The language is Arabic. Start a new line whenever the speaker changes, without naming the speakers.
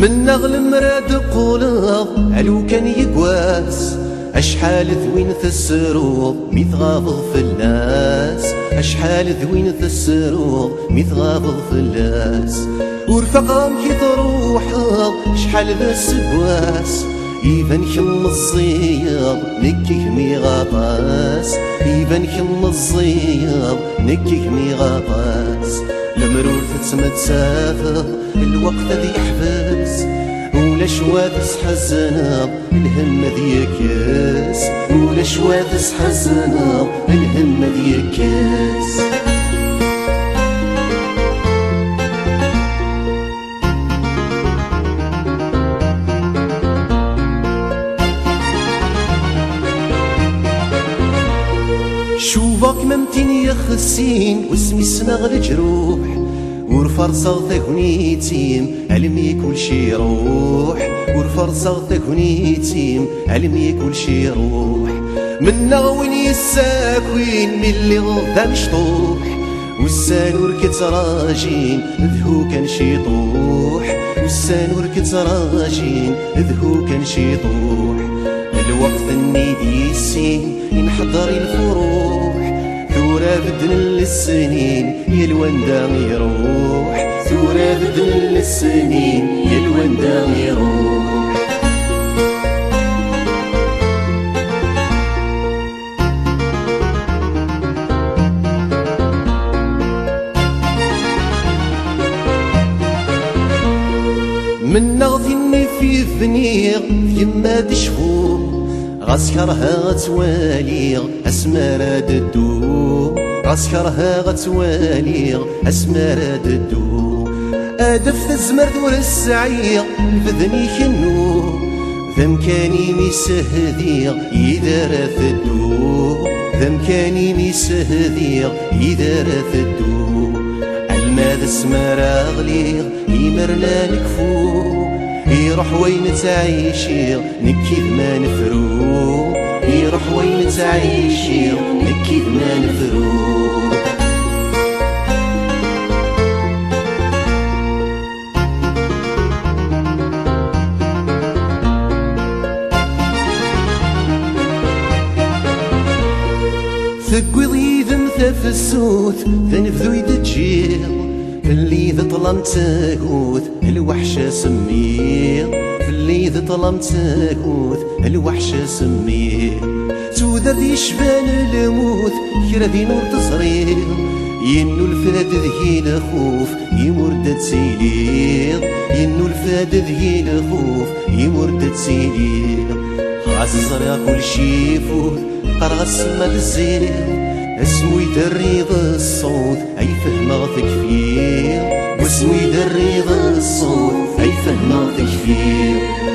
من نغل مراد قولغ علو كان يقواس أشحال ذوين السروغ ميتغاض في الناس أشحال ذوين السروغ ميتغاض في الناس ورفقهم كي تروحغ شحال ذا السقواس يبان كم الصياب نكيه ميغاطاس يبان كم الصياب نكيه ميغاطاس المرور تسمى تسافر الوقت ذي يحبس ولا شوادس حزنا الهم ديكاس ولا شوادس حزنا الهم ديكاس شوفك ممتين يا خسين واسمي سنغ الجروح ورفرصة تكونيتيم علمي كل شي يروح ورفرصة تكونيتيم علمي كل شي يروح منا وين يساكوين من اللي غدا مشطوح والسانور كتراجين ذهو كان شي طوح والسانور كتراجين ذهو كان شي طوح الوقت النيدي السين ينحضر الفروح ثورة بدن للسنين يا الوندا يروح ثورة بدن للسنين يا الوندا يروح من نغثني في فنيغ يما دشفور غسكرها غتواليغ اسمار ددو غسكرها غتواليغ اسمار ددو ادف تزمر دور السعيغ بذني كنو ذمكاني ميسهديغ يدار ثدو ذمكاني ميسهديغ يدار ثدو الماذ اسمار اغليغ يمرنا نكفو يروح وين تعيشي نكيد ما نفرو يروح وين تعيشي نكيد ما نفرو ثقوي ضيذم ثف السوت ثنفذو يدجير اللي ذا طلم تاقوت الوحشة سميه اللي ذا طلم تاقوت الوحشة سميه توذا ذي شبان الموت كرا ذي نور تصرير ينو الفاد ذهي لخوف يمرد تسيلير ينو الفاد ذهي لخوف يمرد تسيلير خاص الزرع كل شي يفوت قرغ السما الزير اسمو يدريض الصوت اي فهمه تكفير واسمو يدريض الصوت اي فهمه تكفير